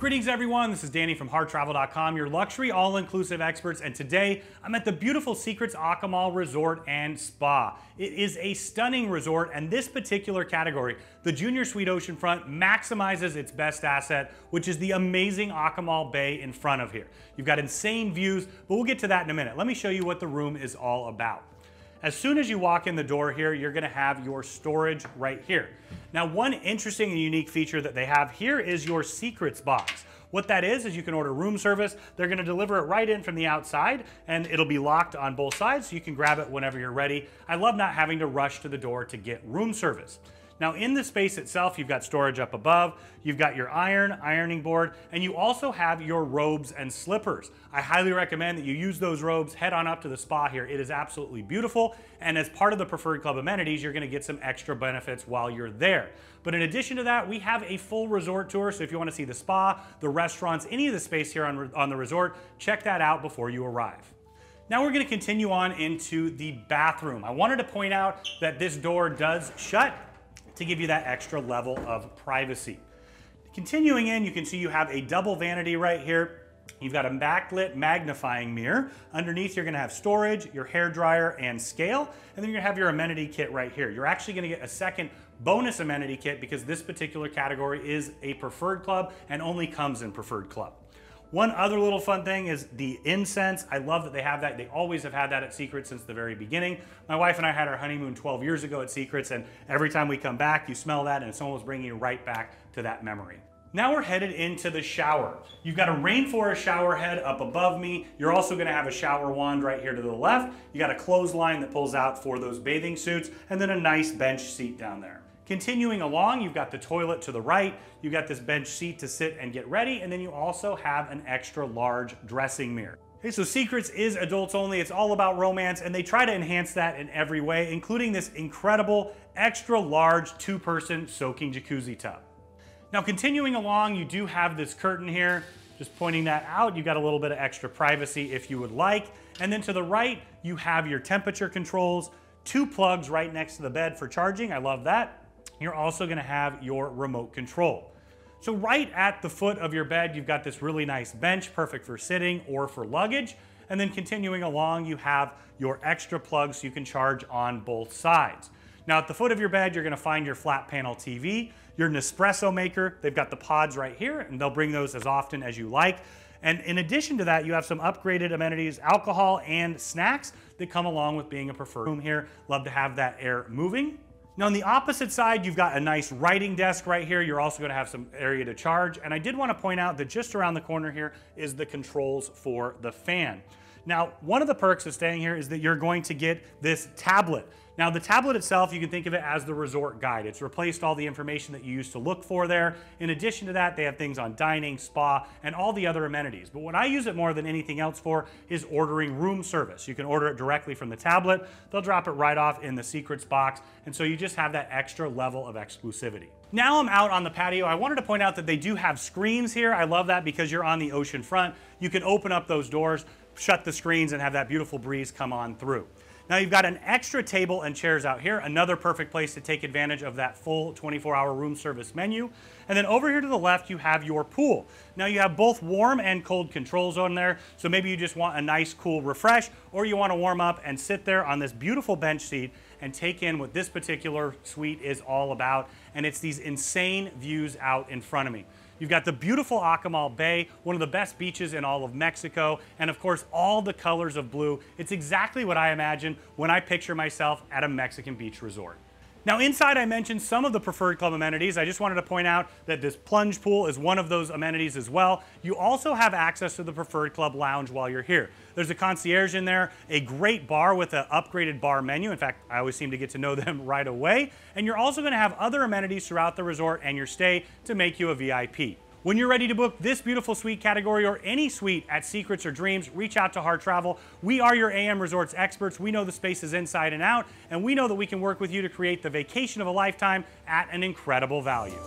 Greetings everyone, this is Danny from harrtravel.com, your luxury all-inclusive experts, and today I'm at the beautiful Secrets Akumal Resort and Spa. It is a stunning resort, and this particular category, the Junior Suite Oceanfront, maximizes its best asset, which is the amazing Akumal Bay in front of here. You've got insane views, but we'll get to that in a minute. Let me show you what the room is all about. As soon as you walk in the door here, you're gonna have your storage right here. Now, one interesting and unique feature that they have here is your Secrets box. What that is you can order room service. They're gonna deliver it right in from the outside, and it'll be locked on both sides, so you can grab it whenever you're ready. I love not having to rush to the door to get room service. Now, in the space itself, you've got storage up above, you've got your ironing board, and you also have your robes and slippers. I highly recommend that you use those robes, head on up to the spa here. It is absolutely beautiful, and as part of the Preferred Club amenities, you're gonna get some extra benefits while you're there. But in addition to that, we have a full resort tour, so if you wanna see the spa, the restaurants, any of the space here on the resort, check that out before you arrive. Now we're gonna continue on into the bathroom. I wanted to point out that this door does shut to give you that extra level of privacy. Continuing in, you can see you have a double vanity right here. You've got a backlit magnifying mirror. Underneath, you're gonna have storage, your hair dryer and scale, and then you're gonna have your amenity kit right here. You're actually gonna get a second bonus amenity kit because this particular category is a Preferred Club and only comes in Preferred Club. One other little fun thing is the incense. I love that they have that. They always have had that at Secrets since the very beginning. My wife and I had our honeymoon 12 years ago at Secrets, and every time we come back, you smell that, and it's almost bringing you right back to that memory. Now we're headed into the shower. You've got a rainforest shower head up above me. You're also gonna have a shower wand right here to the left. You got a clothesline that pulls out for those bathing suits, and then a nice bench seat down there. Continuing along, you've got the toilet to the right, you've got this bench seat to sit and get ready, and then you also have an extra large dressing mirror. Okay, so Secrets is adults only, it's all about romance, and they try to enhance that in every way, including this incredible, extra large two-person soaking jacuzzi tub. Now continuing along, you do have this curtain here, just pointing that out. You've got a little bit of extra privacy if you would like. And then to the right, you have your temperature controls, two plugs right next to the bed for charging, I love that. You're also gonna have your remote control. So right at the foot of your bed, you've got this really nice bench, perfect for sitting or for luggage. And then continuing along, you have your extra plugs so you can charge on both sides. Now at the foot of your bed, you're gonna find your flat panel TV, your Nespresso maker. They've got the pods right here, and they'll bring those as often as you like. And in addition to that, you have some upgraded amenities, alcohol and snacks that come along with being a preferred room here. Love to have that air moving. Now on the opposite side, you've got a nice writing desk right here. You're also gonna have some area to charge. And I did wanna point out that just around the corner here is the controls for the fan. Now, one of the perks of staying here is that you're going to get this tablet. Now, the tablet itself, you can think of it as the resort guide. It's replaced all the information that you used to look for there. In addition to that, they have things on dining, spa, and all the other amenities. But what I use it more than anything else for is ordering room service. You can order it directly from the tablet. They'll drop it right off in the Secrets box, and so you just have that extra level of exclusivity. Now I'm out on the patio. I wanted to point out that they do have screens here. I love that because you're on the ocean front. You can open up those doors, shut the screens, and have that beautiful breeze come on through. Now you've got an extra table and chairs out here, another perfect place to take advantage of that full 24-hour room service menu. And then over here to the left, you have your pool. Now you have both warm and cold controls on there, so maybe you just want a nice cool refresh, or you want to warm up and sit there on this beautiful bench seat and take in what this particular suite is all about, and it's these insane views out in front of me. You've got the beautiful Akumal Bay, one of the best beaches in all of Mexico, and of course, all the colors of blue. It's exactly what I imagine when I picture myself at a Mexican beach resort. Now inside, I mentioned some of the Preferred Club amenities. I just wanted to point out that this plunge pool is one of those amenities as well. You also have access to the Preferred Club lounge while you're here. There's a concierge in there, a great bar with an upgraded bar menu. In fact, I always seem to get to know them right away. And you're also gonna have other amenities throughout the resort and your stay to make you a VIP. When you're ready to book this beautiful suite category or any suite at Secrets or Dreams, reach out to Harr Travel. We are your AM Resorts experts. We know the spaces inside and out, and we know that we can work with you to create the vacation of a lifetime at an incredible value.